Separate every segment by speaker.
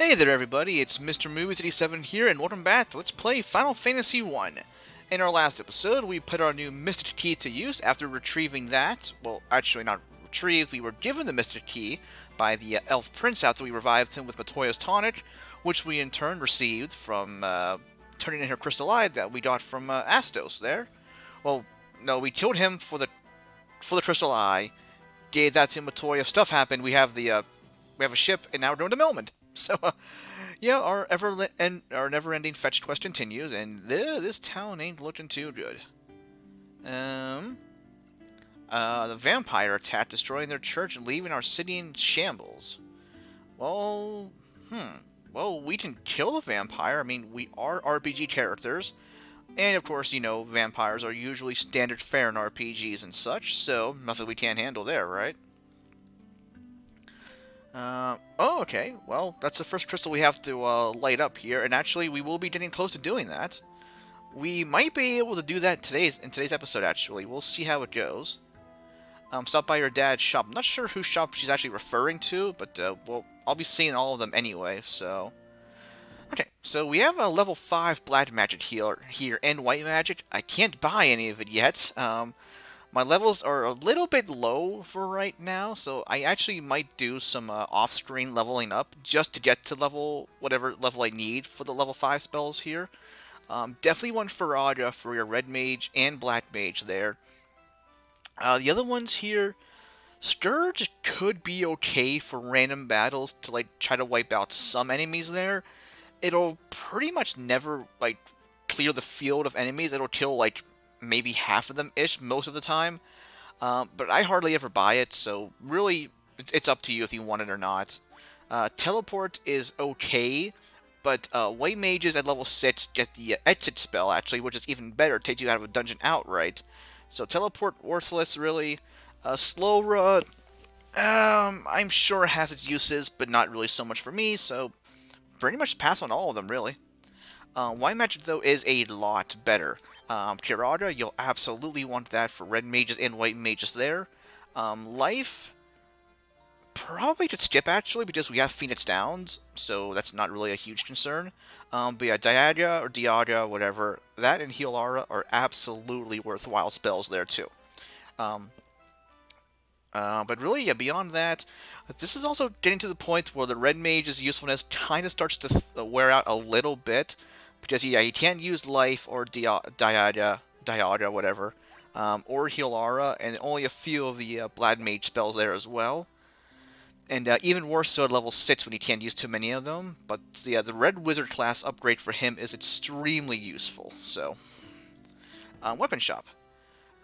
Speaker 1: Hey there everybody, it's Mr. Movies87 here, and welcome back to Let's Play Final Fantasy 1. In our last episode, we put our new Mystic Key to use after retrieving that. Well, actually not retrieved, we were given the Mystic Key by the Elf Prince after we revived him with Matoya's Tonic, which we in turn received from turning in her Crystal Eye that we got from Astos there. Well, no, we killed him for the Crystal Eye, gave that to Matoya, stuff happened, we have a ship, and now we're going to Melmond. So, yeah, our never-ending fetch quest continues, and this town ain't looking too good. The vampire attacked, destroying their church and leaving our city in shambles. Well, well, we can kill the vampire. I mean, we are RPG characters, and of course, you know, vampires are usually standard fare in RPGs and such, so nothing we can't handle there, right? Oh, okay. Well, that's the first crystal we have to light up here, and actually, we will be getting close to doing that. We might be able to do that in today's episode, actually. We'll see how it goes. Stop by your dad's shop. I'm not sure whose shop she's actually referring to, but, well, I'll be seeing all of them anyway, so... Okay, so we have a level 5 black magic here and white magic. I can't buy any of it yet. My levels are a little bit low for right now, so I actually might do some off-screen leveling up just to get to whatever level I need for the level 5 spells here. Definitely one for Audra for your red mage and black mage there. The other ones here, Scourge could be okay for random battles to like try to wipe out some enemies there. It'll pretty much never like clear the field of enemies. It'll kill like maybe half of them-ish most of the time, but I hardly ever buy it, so really, it's up to you if you want it or not. Teleport is okay, but white mages at level 6 get the exit spell, actually, which is even better, takes you out of a dungeon outright. So teleport, worthless, really. Slow run, I'm sure has its uses, but not really so much for me, so pretty much pass on all of them, really. White magic, though, is a lot better. Kirada, you'll absolutely want that for red mages and white mages there. Life, probably to skip, actually, because we have Phoenix Downs, so that's not really a huge concern. But yeah, Diaga or Diaga, whatever, that and Healara are absolutely worthwhile spells there, too. But really, yeah, beyond that, this is also getting to the point where the red mage's usefulness kind of starts to wear out a little bit. Because, yeah, you can't use Life or Diaga, whatever, or Healara, and only a few of the Black Mage spells there as well. And even worse so at level 6 when you can't use too many of them. But, yeah, the Red Wizard class upgrade for him is extremely useful, so... Weapon Shop.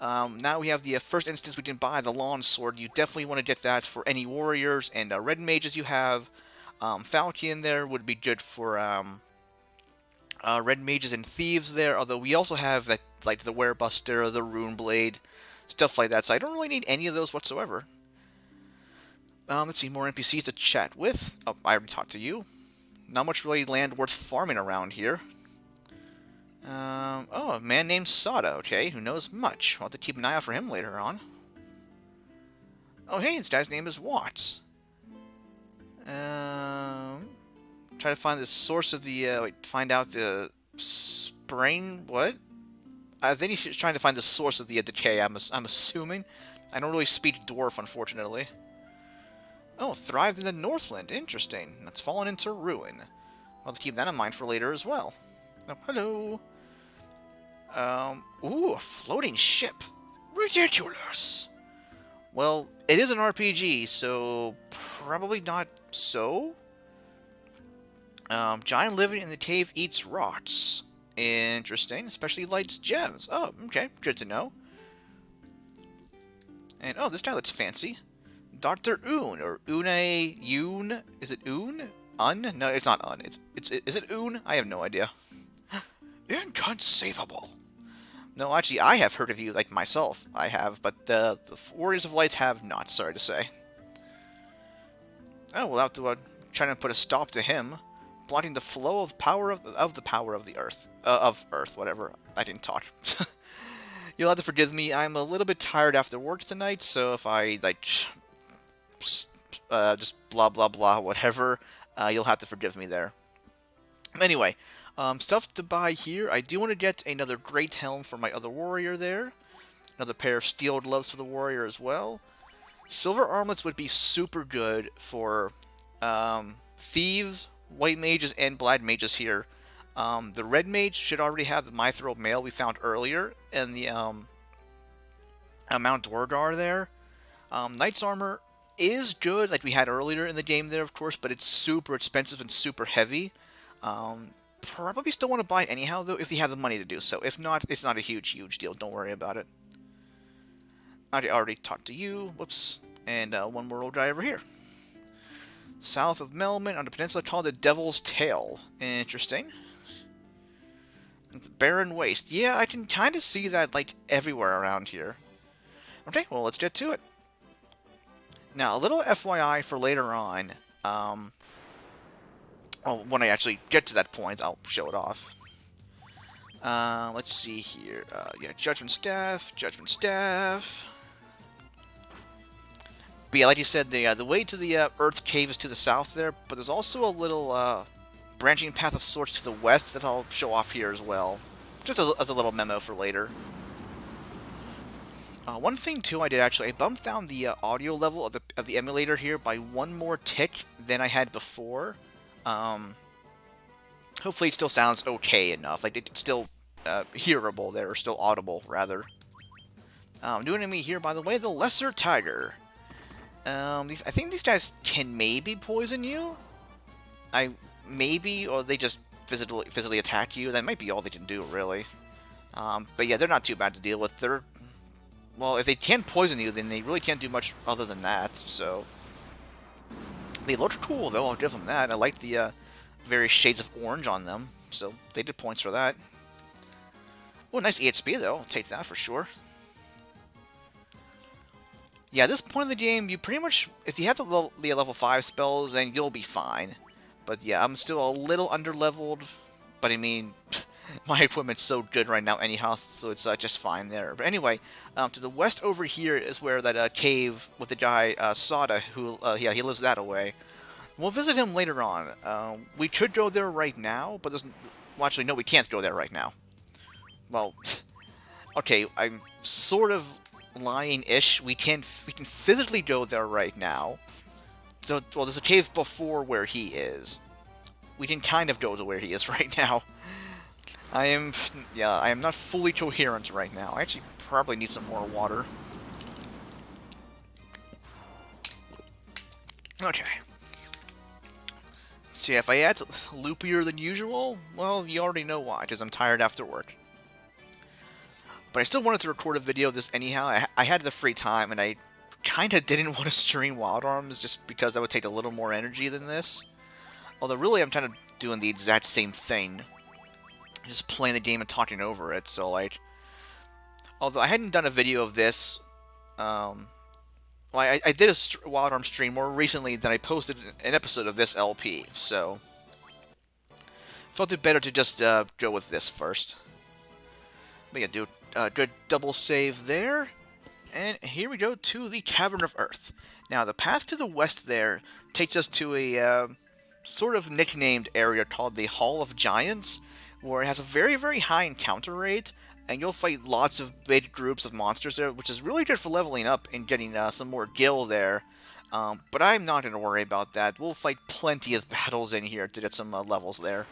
Speaker 1: Now we have the first instance we can buy, the Lawn Sword. You definitely want to get that for any warriors and red mages you have. Falcon there would be good for... red mages and thieves there, although we also have that, like the Werebuster, the Rune Blade, stuff like that, so I don't really need any of those whatsoever. Let's see, more NPCs to chat with. Oh, I already talked to you. Not much really land worth farming around here. Oh, a man named Sada, okay, who knows much. I'll have to keep an eye out for him later on. Oh, hey, this guy's name is Watts. Try to find the source of the, find out the spring, what? I think he's trying to find the source of the decay, I'm assuming. I don't really speak Dwarf, unfortunately. Oh, thrived in the Northland, interesting. That's fallen into ruin. I'll have to keep that in mind for later as well. Oh, hello. Ooh, a floating ship. Ridiculous. Well, it is an RPG, so probably not so. Giant living in the cave eats rocks. Interesting, especially lights gems. Oh, okay, good to know. And, oh, this guy looks fancy. Dr. Oon, or Yoon? Is it Oon? Un? No, it's not Un. Is it Oon? I have no idea. Inconceivable. No, actually, I have heard of you, like myself. I have, but the Warriors of Lights have not, sorry to say. Oh, we'll have to try to put a stop to him. Blocking the flow of power of the earth, whatever. I didn't talk. You'll have to forgive me. I'm a little bit tired after work tonight, so if I like just blah blah blah, whatever. You'll have to forgive me there. Anyway, stuff to buy here. I do want to get another great helm for my other warrior there. Another pair of steel gloves for the warrior as well. Silver armlets would be super good for thieves, white mages, and black mages here. The red mage should already have the mithril mail we found earlier, and the Mount Dorgar there. Knight's armor is good, like we had earlier in the game there, of course, but it's super expensive and super heavy. Probably still want to buy it anyhow, though, if you have the money to do so. If not, it's not a huge deal. Don't worry about it. I already talked to you. Whoops. And one more old guy over here. South of Melmond, on the peninsula, called the Devil's Tail. Interesting. The Barren Waste. Yeah, I can kind of see that, like, everywhere around here. Okay, well, let's get to it. Now, a little FYI for later on. Well, when I actually get to that point, I'll show it off. Let's see here. Yeah, Judgment Staff, Judgment Staff. But yeah, like you said, the way to the Earth Cave is to the south there, but there's also a little branching path of sorts to the west that I'll show off here as well. Just as a little memo for later. One thing too I did actually, I bumped down the audio level of the emulator here by one more tick than I had before. Hopefully it still sounds okay enough, like it's still hearable there, or still audible rather. New enemy here, by the way, the Lesser Tiger. I think these guys can maybe poison you. Or they just physically attack you. That might be all they can do, really. But yeah, they're not too bad to deal with. Well, if they can poison you, then they really can't do much other than that, so... They look cool, though, I'll give them that. I like the various shades of orange on them, so they did points for that. Oh, nice EXP, though. I'll take that for sure. Yeah, at this point in the game, you pretty much... If you have the level 5 spells, then you'll be fine. But yeah, I'm still a little under-leveled, but I mean... My equipment's so good right now anyhow, so it's just fine there. But anyway, to the west over here is where that cave with the guy, Sada, who, yeah, he lives that away. We'll visit him later on. We could go there right now, but there's... Well, actually, no, we can't go there right now. Well, okay, I'm sort of lying-ish. We can physically go there right now. So, well, there's a cave before where he is. We can kind of go to where he is right now. I am not fully coherent right now. I actually probably need some more water. Okay. See, if I add loopier than usual, well, you already know why, because I'm tired after work. But I still wanted to record a video of this anyhow. I had the free time, and I kind of didn't want to stream Wild Arms, just because that would take a little more energy than this. Although, really, I'm kind of doing the exact same thing. Just playing the game and talking over it, so like... Although I hadn't done a video of this, well, I did a Wild Arms stream more recently than I posted an episode of this LP, so... Felt it better to just go with this first. But yeah, do a good double save there. And here we go to the Cavern of Earth. Now, the path to the west there takes us to a sort of nicknamed area called the Hall of Giants, where it has a very high encounter rate, and you'll fight lots of big groups of monsters there, which is really good for leveling up and getting some more gil there. But I'm not going to worry about that. We'll fight plenty of battles in here to get some levels there.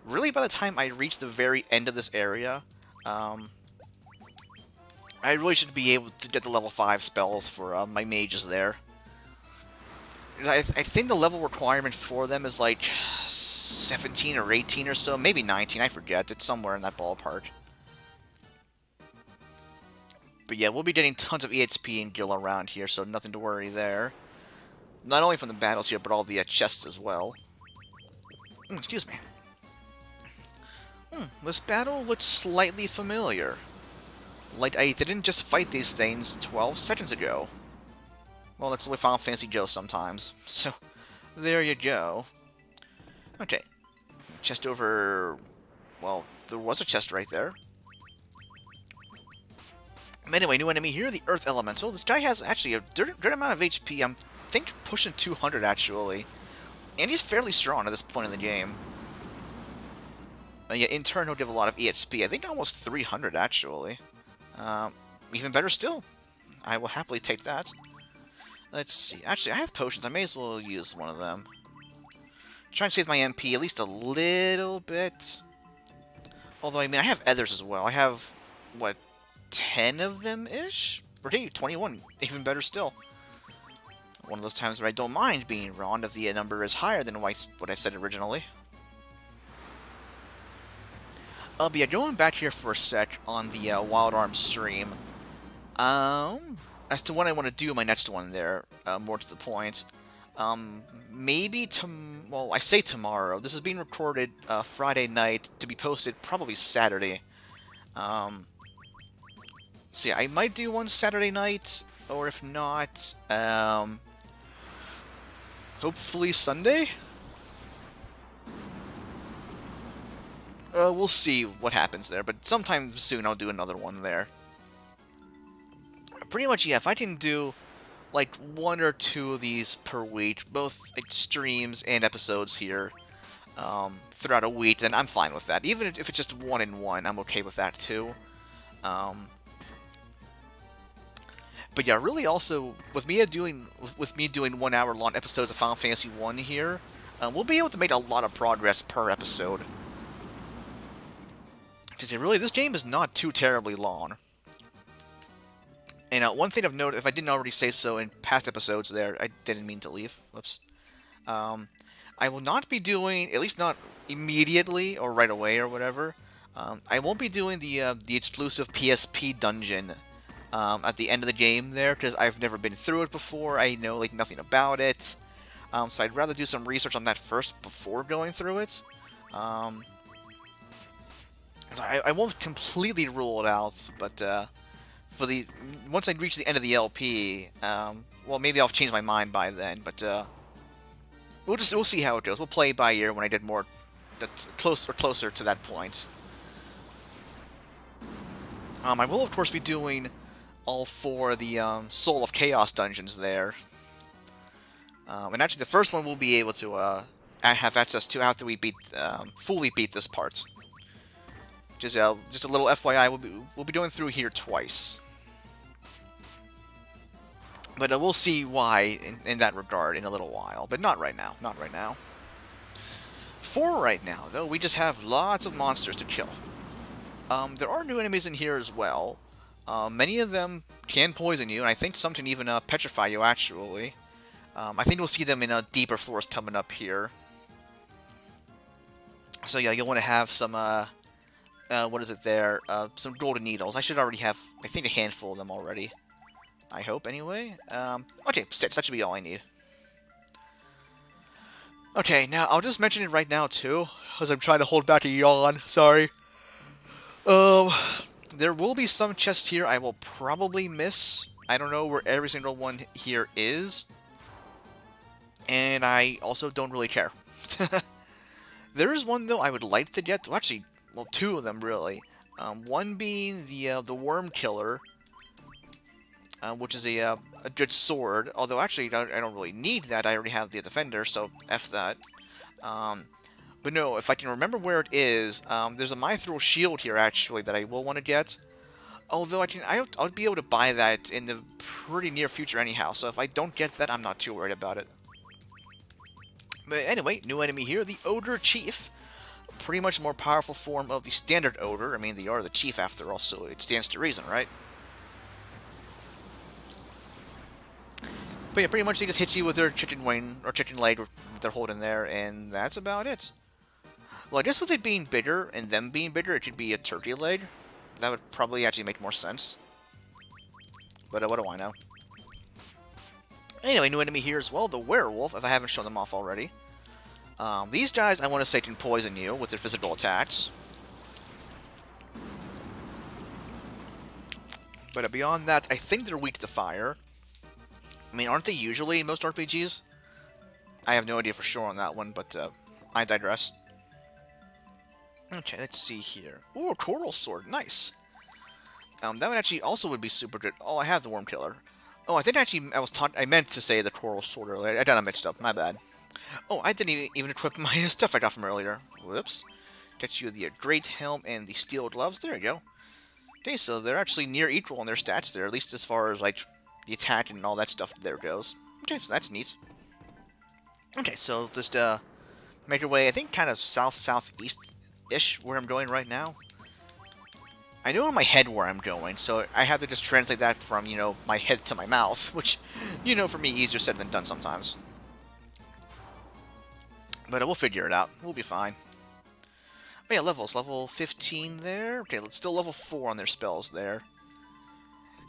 Speaker 1: Really, by the time I reach the very end of this area, I really should be able to get the level 5 spells for my mages there. I think the level requirement for them is like 17 or 18 or so, maybe 19, I forget. It's somewhere in that ballpark. But yeah, we'll be getting tons of EXP and gil around here, so nothing to worry there. Not only from the battles here, but all the chests as well. Excuse me. This battle looks slightly familiar. Like I didn't just fight these things 12 seconds ago. Well, that's the way Final Fantasy goes sometimes. So, there you go. Okay. Chest over... Well, there was a chest right there. Anyway, new enemy here, the Earth Elemental. This guy has actually a good amount of HP. I'm think pushing 200 actually. And he's fairly strong at this point in the game. Yeah, in turn, he'll give a lot of EXP. I think almost 300 actually. Even better still. I will happily take that. Let's see. Actually, I have potions. I may as well use one of them. Try and save my MP at least a little bit. Although, I mean, I have others as well. I have, what, 10 of them-ish? Or 21. Even better still. One of those times where I don't mind being wrong if the number is higher than what I said originally. But yeah, going back here for a sec on the Wild Arms stream. As to what I want to do my next one there, more to the point. Maybe well, I say tomorrow. This is being recorded Friday night to be posted probably Saturday. So yeah, I might do one Saturday night, or if not, hopefully Sunday? We'll see what happens there, but sometime soon I'll do another one there. Pretty much, yeah, if I can do, like, 1 or 2 of these per week, both like, streams and episodes here, throughout a week, then I'm fine with that. Even if it's just 1 and 1, I'm okay with that, too. But yeah, really also, with me doing 1 hour long episodes of Final Fantasy 1 here, we'll be able to make a lot of progress per episode. Because really, this game is not too terribly long. And one thing I've noted, if I didn't already say so in past episodes there, I didn't mean to leave. Whoops. I will not be doing, at least not immediately or right away or whatever, I won't be doing the exclusive PSP dungeon at the end of the game there, because I've never been through it before. I know like nothing about it. So I'd rather do some research on that first before going through it. So I won't completely rule it out, but once I reach the end of the LP, well, maybe I'll change my mind by then. But we'll see how it goes. We'll play by ear when I get more that's closer to that point. I will of course be doing all 4 of the Soul of Chaos dungeons there, and actually the first one we'll be able to have access to after we fully beat this part. Just a little FYI, we'll be going through here twice. But we'll see why in that regard in a little while. But not right now. Not right now. For right now, though, we just have lots of monsters to kill. There are new enemies in here as well. Many of them can poison you, and I think some can even petrify you, actually. I think we'll see them in a deeper forest coming up here. So yeah, you'll want to have some... what is it there? Some golden needles. I should already have, I think, a handful of them already. I hope, anyway. Okay, 6. That should be all I need. Okay, now, I'll just mention it right now, too, as I'm trying to hold back a yawn. Sorry. There will be some chests here I will probably miss. I don't know where every single one here is. And I also don't really care. There is one, though, I would like to get. Well, actually... Well, 2 of them, really. One being the Worm Killer, which is a good sword. Although, actually, I don't really need that. I already have the Defender, so F that. But no, if I can remember where it is, there's a Mithril Shield here, actually, that I will want to get. Although, I'll be able to buy that in the pretty near future anyhow. So if I don't get that, I'm not too worried about it. But anyway, new enemy here, the Ogre Chief. Pretty much a more powerful form of the standard ogre. I mean, they are the chief after all, so it stands to reason, right? But yeah, pretty much they just hit you with their chicken wing, or chicken leg they're holding there, and that's about it. Well, I guess with it being bigger, and them being bigger, it could be a turkey leg. That would probably actually make more sense. But what do I know? Anyway, new enemy here as well, the werewolf, if I haven't shown them off already. These guys, I want to say, can poison you with their physical attacks. But beyond that, I think they're weak to fire. I mean, aren't they usually in most RPGs? I have no idea for sure on that one, but I digress. Okay, let's see here. Ooh, a coral sword, nice. That would actually also would be super good. Oh, I have the Worm Killer. Oh, I think actually I meant to say the coral sword earlier. I got it mixed up. My bad. Oh, I didn't even equip my stuff I got from earlier. Whoops. Get you the great helm and the steel gloves. There you go. Okay, so they're actually near equal in their stats there, at least as far as like the attack and all that stuff there goes. Okay, so that's neat. Okay, so just make your way, I think, kind of southeast-ish where I'm going right now. I know in my head where I'm going, so I have to just translate that from, my head to my mouth, which, for me, easier said than done sometimes. But we'll figure it out. We'll be fine. Oh yeah, levels. Level 15 there. Okay, let's still level 4 on their spells there.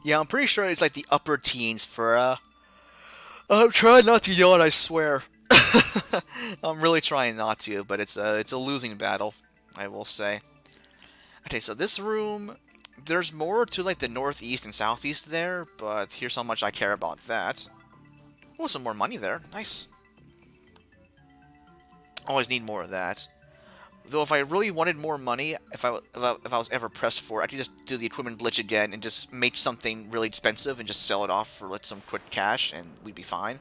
Speaker 1: Yeah, I'm pretty sure it's like the upper teens for, I'm trying not to yawn, I swear. I'm really trying not to, but it's a losing battle, I will say. Okay, so this room, there's more to like the northeast and southeast there, but here's how much I care about that. Oh, some more money there. Nice. Always need more of that. Though if I really wanted more money, if I was ever pressed for it, I could just do the equipment glitch again and just make something really expensive and just sell it off for like some quick cash, and we'd be fine.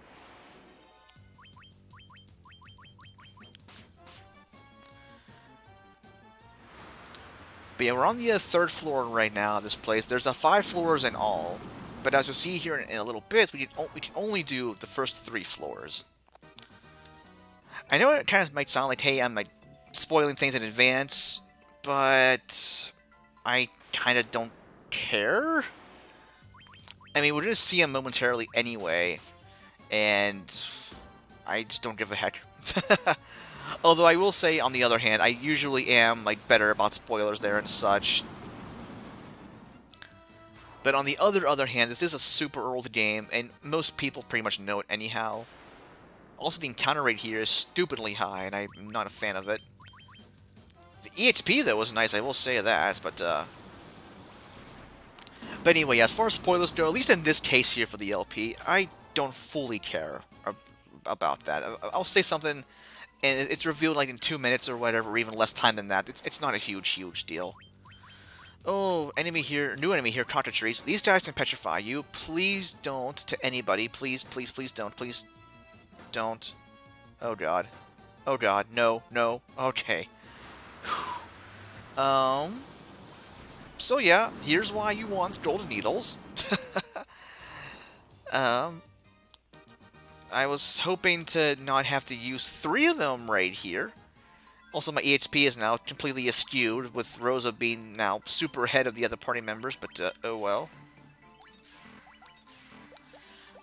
Speaker 1: But yeah, we're on the 3rd floor right now of this place. There's 5 floors in all. But as you'll see here in a little bit, we can only do the first 3 floors. I know it kind of might sound like, hey, I'm like spoiling things in advance, but I kind of don't care. I mean, we're going to see him momentarily anyway, and I just don't give a heck. Although I will say, on the other hand, I usually am like better about spoilers there and such. But on the other hand, this is a super old game, and most people pretty much know it anyhow. Also, the encounter rate here is stupidly high, and I'm not a fan of it. The EXP, though, was nice, I will say that, but anyway, as far as spoilers go, at least in this case here for the LP, I don't fully care about that. I'll say something, and it's revealed like in 2 minutes or whatever, or even less time than that. It's not a huge deal. Oh, enemy here, new enemy here, cockatrices. These guys can petrify you. Please don't to anybody. Please, please, please don't. Please don't. Oh god. Oh god. No, no. Okay. So yeah, here's why you want golden needles. I was hoping to not have to use 3 of them right here. Also, my EXP is now completely askewed, with Rosa being now super ahead of the other party members, but, oh well.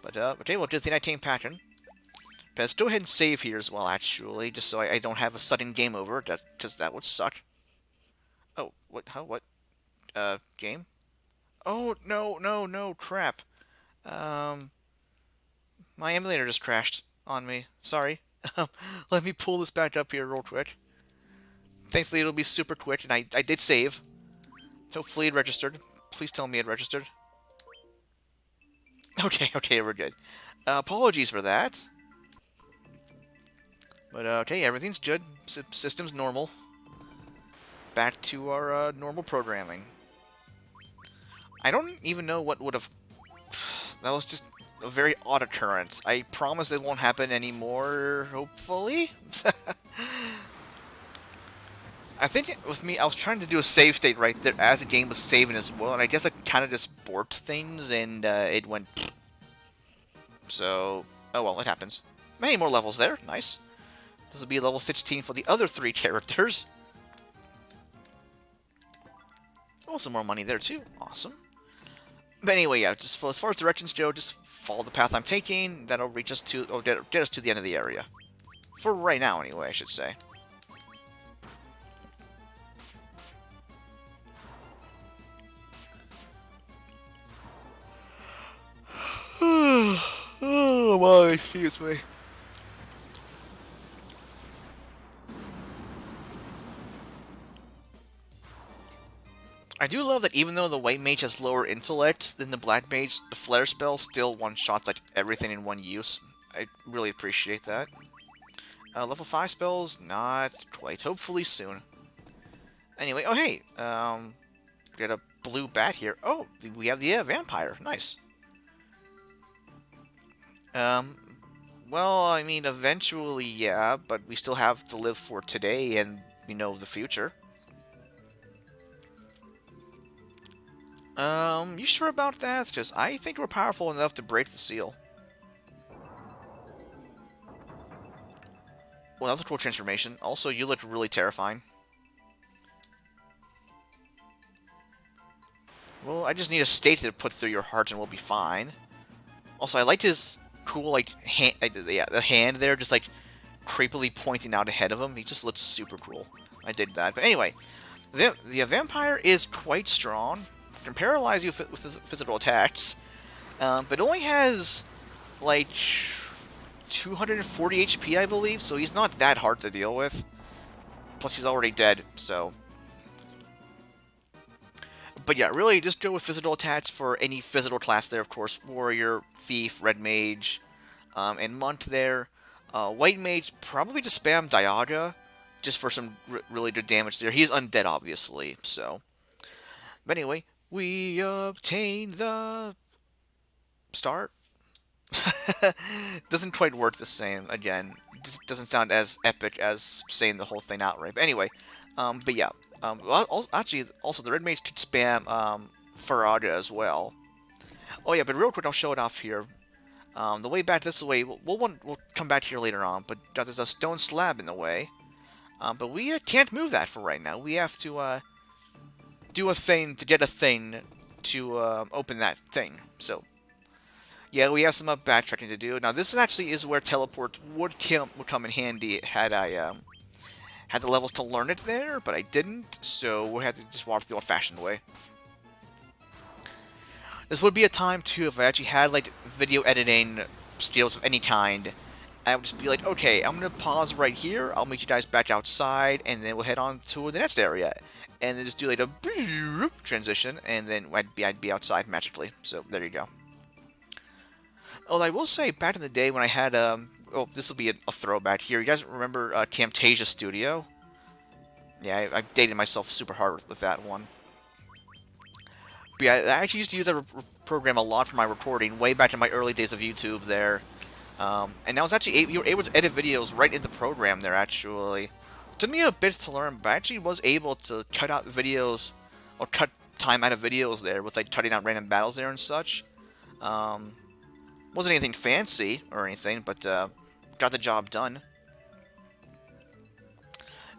Speaker 1: But, okay, we'll do the 19 pattern. But let's go ahead and save here as well, actually, just so I don't have a sudden game over, because that would suck. Oh, what, how, what? Game? Oh, no, crap. My emulator just crashed on me. Sorry. Let me pull this back up here real quick. Thankfully, it'll be super quick, and I did save. Hopefully it registered. Please tell me it registered. Okay, we're good. Apologies for that. But, okay, everything's good. System's normal. Back to our normal programming. I don't even know what would have... That was just a very odd occurrence. I promise it won't happen anymore, hopefully? I think with me, I was trying to do a save state right there as the game was saving as well, and I guess I kind of just borked things, and it went... So, oh well, it happens. Many more levels there, nice. This will be level 16 for the other 3 characters. Oh, some more money there too, awesome. But anyway, yeah, just as far as directions go, just follow the path I'm taking. That'll reach us to, or get us to the end of the area. For right now, anyway, I should say. Oh my, excuse me. I do love that even though the white mage has lower intellect than the black mage, the flare spell still one-shots like everything in one use. I really appreciate that. Level 5 spells, not quite. Hopefully soon. Anyway, oh hey, got a blue bat here. Oh, we have the vampire. Nice. Um, well, I mean, eventually, yeah, but we still have to live for today and, the future. You sure about that? Because I think we're powerful enough to break the seal. Well, that was a cool transformation. Also, you look really terrifying. Well, I just need a stake to put through your heart and we'll be fine. Also, I liked his cool, like, hand, yeah, the hand there, just, like, creepily pointing out ahead of him. He just looks super cool. I did that. But anyway, the vampire is quite strong. Can paralyze you with his physical attacks. But it only has, like, 240 HP, I believe, so he's not that hard to deal with. Plus, he's already dead, so... But yeah, really, just go with physical attacks for any physical class there, of course. Warrior, Thief, Red Mage, and Monk there. White Mage, probably just spam Dialga, just for some really good damage there. He's undead, obviously, so... But anyway, we obtain the... start? Doesn't quite work the same, again. Doesn't sound as epic as saying the whole thing outright. But anyway, but yeah. Actually, also, the Red Mage could spam Faraga as well. Oh yeah, but real quick, I'll show it off here. The way back this way, we'll come back here later on, but there's a stone slab in the way. But we can't move that for right now. We have to do a thing to get a thing to open that thing. So, yeah, we have some backtracking to do. Now, this actually is where teleport would come in handy had I had the levels to learn it there, but I didn't, so we'll have to just walk the old-fashioned way. This would be a time, too, if I actually had, like, video editing skills of any kind. I would just be like, okay, I'm going to pause right here, I'll meet you guys back outside, and then we'll head on to the next area. And then just do, like, a transition, and then I'd be outside magically. So, there you go. Although I will say, back in the day when I had, oh, this will be a throwback here. You guys remember Camtasia Studio? Yeah, I dated myself super hard with that one. But yeah, I actually used to use that program a lot for my recording, way back in my early days of YouTube there. And I was actually you were able to edit videos right in the program there, actually. It took me a bit to learn, but I actually was able to cut out videos, or cut time out of videos there, with like cutting out random battles there and such. Wasn't anything fancy or anything, but got the job done.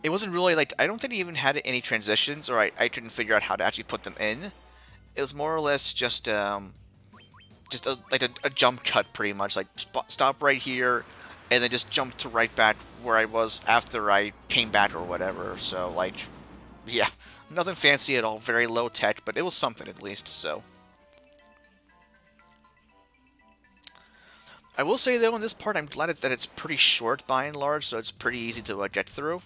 Speaker 1: It wasn't really like, I don't think it even had any transitions, or I couldn't figure out how to actually put them in. It was more or less just like a jump cut, pretty much. Like, stop right here, and then just jump to right back where I was after I came back or whatever. So, like, yeah, nothing fancy at all, very low tech, but it was something at least, so. I will say, though, in this part, I'm glad that it's pretty short by and large, so it's pretty easy to get through.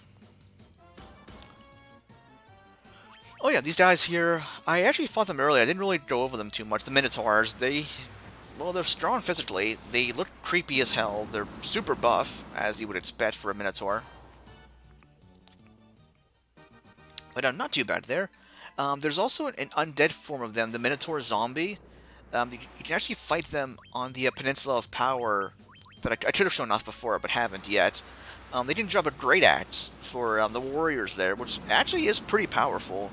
Speaker 1: Oh yeah, these guys here, I actually fought them earlier. I didn't really go over them too much. The Minotaurs, well, they're strong physically. They look creepy as hell. They're super buff, as you would expect for a Minotaur. But not too bad there. There's also an undead form of them, the Minotaur Zombie. You can actually fight them on the Peninsula of Power that I could have shown off before, but haven't yet. They can drop a Great Axe for the warriors there, which actually is pretty powerful.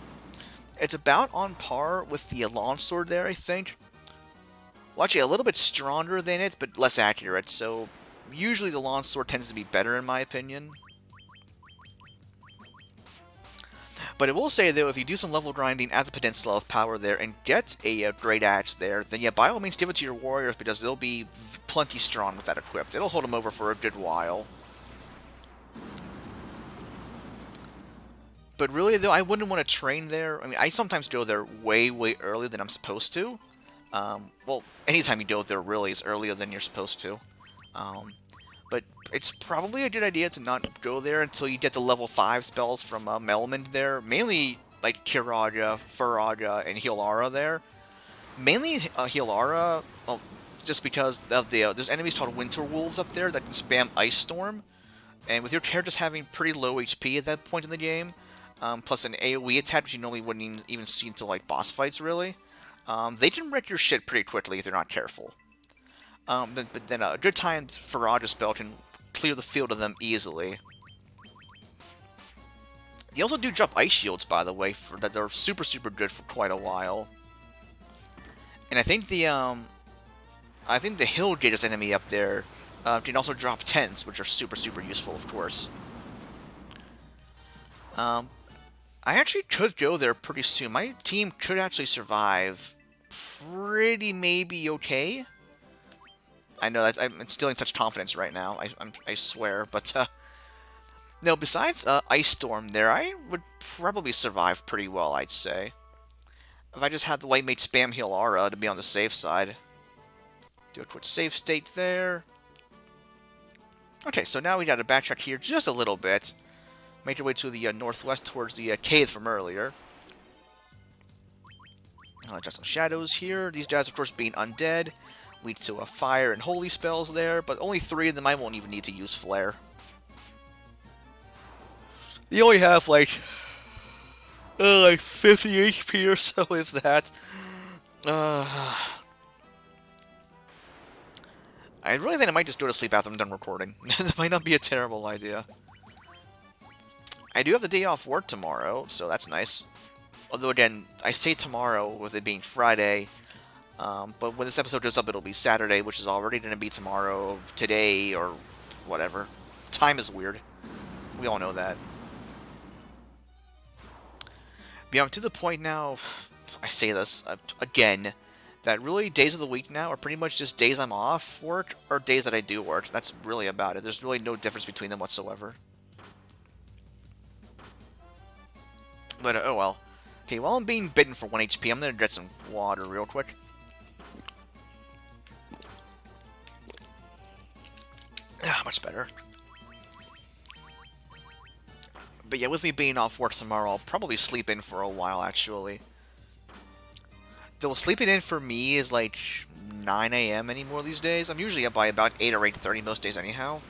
Speaker 1: It's about on par with the longsword there, I think. Well, actually, a little bit stronger than it, but less accurate, so usually the longsword tends to be better, in my opinion. But I will say, though, if you do some level grinding at the Peninsula of Power there and get a Great Axe there, then yeah, by all means give it to your warriors, because they'll be plenty strong with that equipped. It'll hold them over for a good while. But really, though, I wouldn't want to train there. I mean, I sometimes go there way, way earlier than I'm supposed to. Well, anytime you go there really is earlier than you're supposed to. But it's probably a good idea to not go there until you get the level 5 spells from Melmond there. Mainly, like, Kiraga, Faraga, and Healara there. Mainly Healara, well, just because of there's enemies called Winter Wolves up there that can spam Ice Storm. And with your characters having pretty low HP at that point in the game, plus an AoE attack, which you normally wouldn't even see until, like, boss fights, really, they can wreck your shit pretty quickly if they're not careful. But then a good timed Farage spell can clear the field of them easily. They also do drop ice shields, by the way, for that they're super good for quite a while. And I think the Hill Gators enemy up there can also drop tents, which are super useful, of course. I actually could go there pretty soon. My team could actually survive pretty maybe okay. I know that I'm instilling such confidence right now. I swear, but no. Besides Ice Storm, there I would probably survive pretty well. I'd say if I just had the Lightmate spam heal aura to be on the safe side. Do a quick save state there. Okay, so now we got to backtrack here just a little bit. Make our way to the northwest towards the cave from earlier. Got some shadows here. These guys, of course, being undead. Leads to a fire and holy spells there, but only 3 of them I won't even need to use flare. They only have like 50 HP or so, if that. I really think I might just go to sleep after I'm done recording. That might not be a terrible idea. I do have the day off work tomorrow, so that's nice. Although, again, I say tomorrow with it being Friday, but when this episode goes up, it'll be Saturday, which is already going to be tomorrow, today, or whatever. Time is weird. We all know that. But yeah, I'm to the point now, I say this again, that really days of the week now are pretty much just days I'm off work or days that I do work. That's really about it. There's really no difference between them whatsoever. But, oh well. Okay, while I'm being bitten for 1 HP, I'm going to get some water real quick. Ah, much better. But yeah, with me being off work tomorrow, I'll probably sleep in for a while, actually. Though sleeping in for me is like 9 AM anymore these days. I'm usually up by about 8 or 8:30 most days anyhow.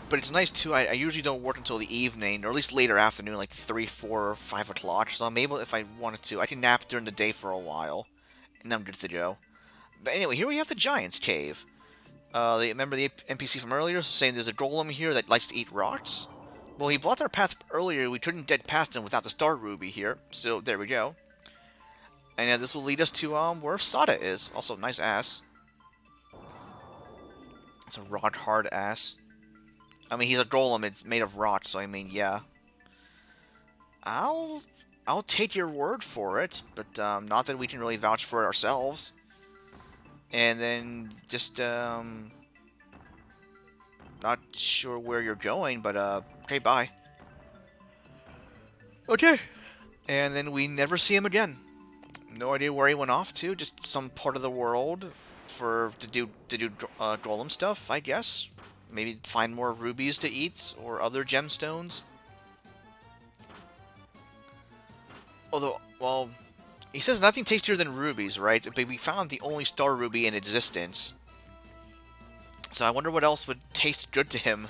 Speaker 1: But it's nice too, I usually don't work until the evening, or at least later afternoon, like 3, 4, or 5 o'clock. So I'm able, if I wanted to, I can nap during the day for a while. And I'm good to go. But anyway, here we have the Giant's Cave. Remember the NPC from earlier saying there's a golem here that likes to eat rocks? Well, he blocked our path earlier. We couldn't get past him without the Star Ruby here. So there we go. And this will lead us to where Sada is. Also, nice ass. It's a rock hard ass. I mean, he's a golem. It's made of rock, so I mean, yeah. I'll take your word for it, but not that we can really vouch for it ourselves. And then just not sure where you're going, but okay, bye. Okay. And then we never see him again. No idea where he went off to. Just some part of the world to do golem stuff, I guess. Maybe find more rubies to eat or other gemstones. Although, well, he says nothing tastier than rubies, right? But we found the only star ruby in existence. So I wonder what else would taste good to him.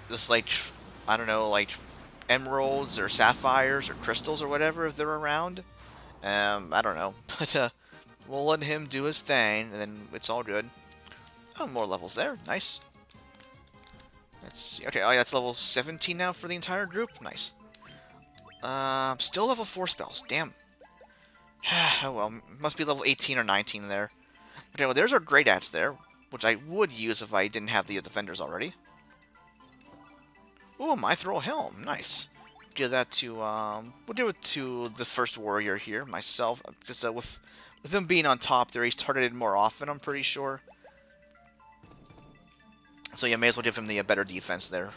Speaker 1: Just like, I don't know, like emeralds or sapphires or crystals or whatever if they're around. I don't know. But we'll let him do his thing, and then it's all good. Oh, more levels there. Nice. Let's see. Okay, oh, yeah, that's level 17 now for the entire group. Nice. Still level 4 spells. Damn. Oh, well, must be level 18 or 19 there. Okay, well, there's our Great Axe there, which I would use if I didn't have the defenders already. Ooh, Mithril Helm. Nice. Give that to, we'll give it to the first warrior here, myself. Just with him being on top there, he's targeted more often, I'm pretty sure. So yeah, may as well give him the better defense there.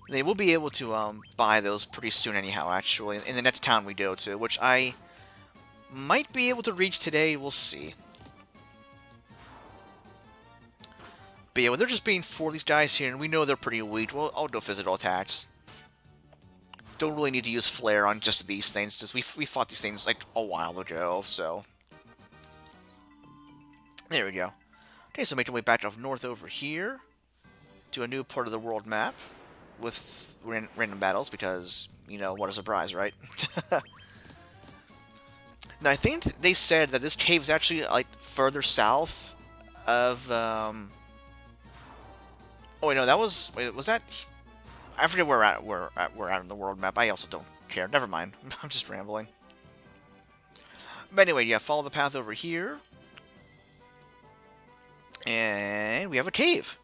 Speaker 1: They will be able to buy those pretty soon anyhow, actually, in the next town we go to, which I might be able to reach today, we'll see. But yeah, with there just being 4 of these guys here, and we know they're pretty weak, well, I'll go physical attacks. Don't really need to use Flare on just these things, just we fought these things like a while ago, so. There we go. Okay, so making our way back up north over here to a new part of the world map with random battles, because, you know, what a surprise, right? Now, I think they said that this cave is actually, like, further south of, Oh, wait, no, that was... Wait, was that... I forget where we're at in the world map. I also don't care. Never mind. I'm just rambling. But anyway, yeah, follow the path over here. And we have a cave.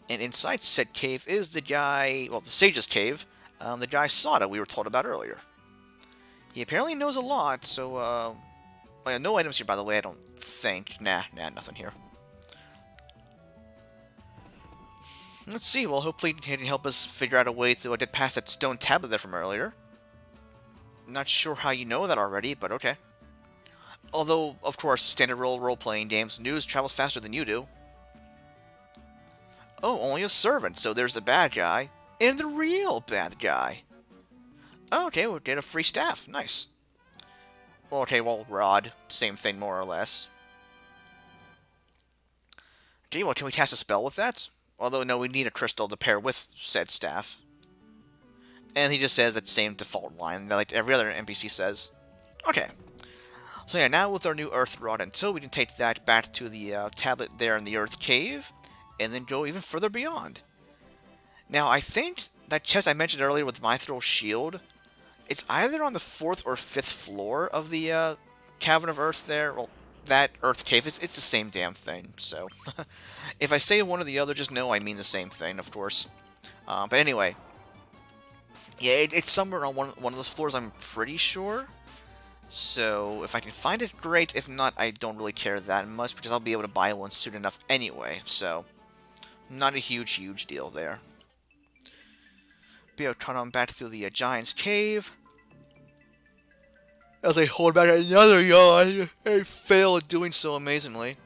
Speaker 1: And inside said cave is the guy... Well, the Sage's cave. The guy Sada we were told about earlier. He apparently knows a lot, so... Well, no items here, by the way, I don't think. Nah, nothing here. Let's see, well, hopefully he can help us figure out a way to get past that stone tablet there from earlier. Not sure how you know that already, but okay. Although, of course, standard role-playing games, news travels faster than you do. Oh, only a servant, so there's the bad guy, and the real bad guy. Oh, okay, we'll get a free staff, nice. Okay, well, rod, same thing more or less. Okay, well, can we cast a spell with that? Although, no, we need a crystal to pair with said staff. And he just says that same default line, like every other NPC says. Okay. So yeah, now with our new Earth Rod and Toe, we can take that back to the tablet there in the Earth Cave, and then go even further beyond. Now, I think that chest I mentioned earlier with Mithril Shield, it's either on the 4th or 5th floor of the Cavern of Earth there. Well, that Earth Cave, it's the same damn thing, so... If I say one or the other, just know I mean the same thing, of course. But anyway, yeah, it's somewhere on one of those floors, I'm pretty sure. So, if I can find it, great. If not, I don't really care that much, because I'll be able to buy one soon enough anyway. So, not a huge deal there. Be able to turn on back through the Giant's Cave. As I hold back another yawn, I fail at doing so amazingly.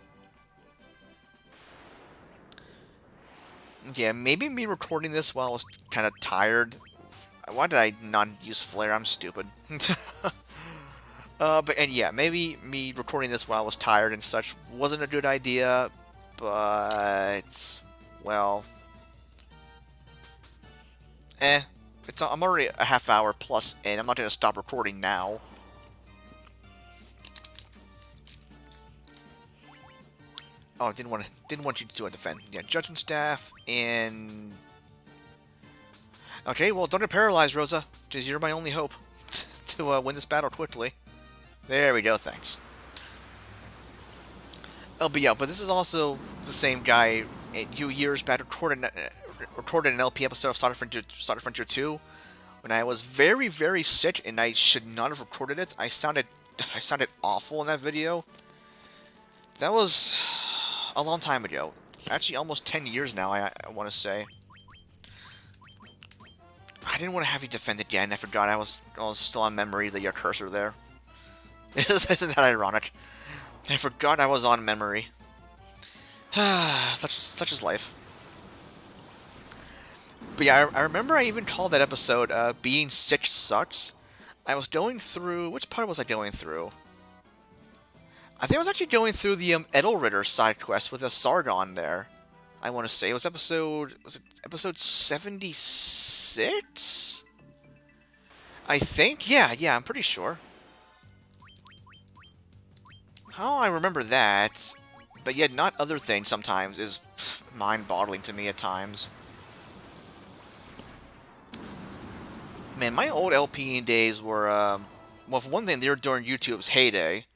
Speaker 1: Yeah, maybe me recording this while I was kind of tired. Why did I not use Flare? I'm stupid. And yeah, maybe me recording this while I was tired and such wasn't a good idea, but... Well... I'm already a half hour plus in. I'm not going to stop recording now. Oh, didn't want you to do a defend. Yeah, Judgment Staff and... Okay, well, don't get paralyzed, Rosa, because you're my only hope to win this battle quickly. There we go, thanks. Oh, but yeah, but this is also the same guy years back recorded an LP episode of Sonic Frontier 2 when I was very sick and I should not have recorded it. I sounded awful in that video. That was a long time ago. Actually, almost 10 years now, I want to say. I didn't want to have you defend again. I forgot I was still on memory, the cursor there. Isn't that ironic? I forgot I was on memory. such is life. But yeah, I remember I even called that episode, Being Sick Sucks. I was going through... Which part was I going through? I think I was actually going through the Edelritter side quest with a Sargon there. I want to say. It was episode... Was it episode 76? I think? Yeah, I'm pretty sure. How I remember that, but yet not other things sometimes, is mind-boggling to me at times. Man, my old LPing days were, well, for one thing, they were during YouTube's heyday.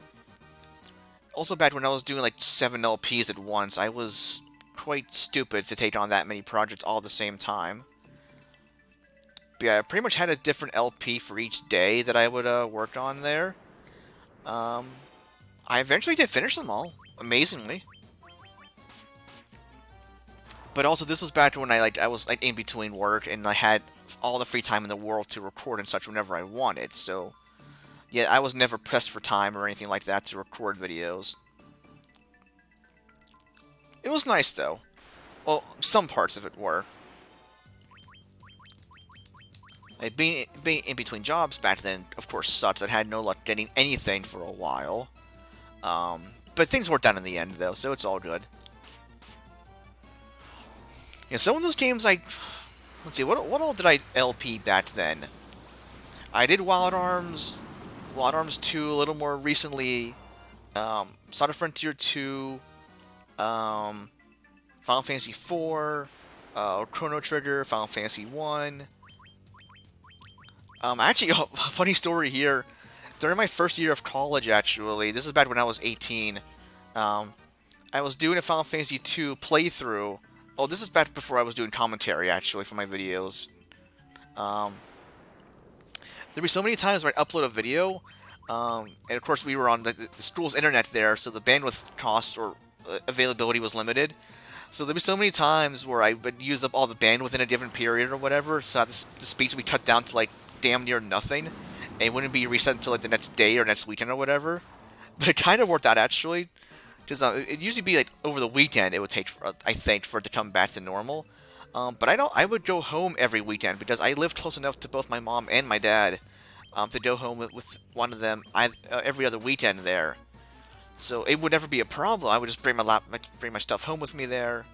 Speaker 1: Also, back when I was doing, like, 7 LPs at once, I was quite stupid to take on that many projects all at the same time. But yeah, I pretty much had a different LP for each day that I would work on there. I eventually did finish them all, amazingly. But also, this was back when I was like in between work and I had all the free time in the world to record and such whenever I wanted. So, yeah, I was never pressed for time or anything like that to record videos. It was nice, though. Well, some parts of it were. Being in between jobs back then, of course, sucks. I had no luck getting anything for a while. But things worked out in the end, though, so it's all good. Yeah, some of those games let's see, what all did I LP back then? I did Wild Arms. Wild Arms 2 a little more recently. Sonic Frontier 2. Um, Final Fantasy 4. Chrono Trigger. Final Fantasy 1. Actually, a funny story here. During my first year of college, actually, this is back when I was 18. Um, I was doing a Final Fantasy 2 playthrough. Oh, this is back before I was doing commentary, actually, for my videos. Um, there'd be so many times where I'd upload a video, and of course we were on the school's internet there, so the bandwidth cost or availability was limited. So there'd be so many times where I would use up all the bandwidth in a given period or whatever, so the speeds would be cut down to like damn near nothing, and it wouldn't be reset until like the next day or next weekend or whatever. But it kind of worked out actually, because it usually be like over the weekend it would take, I think, for it to come back to normal. But I would go home every weekend because I lived close enough to both my mom and my dad to go home with one of them every other weekend there. So it would never be a problem. I would just bring my stuff home with me there.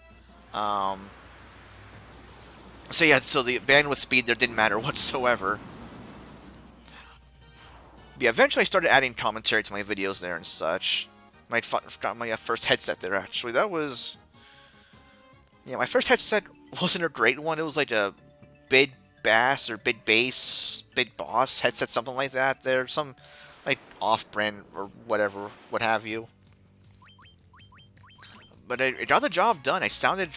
Speaker 1: Um, so yeah, so the bandwidth speed there didn't matter whatsoever. Yeah, eventually I started adding commentary to my videos there and such. Got my first headset there actually. That was, yeah, my first headset wasn't a great one. It was like a bid bass or bid bass, bid boss headset, something like that. There's some like off-brand or whatever, what have you. But it got the job done. I sounded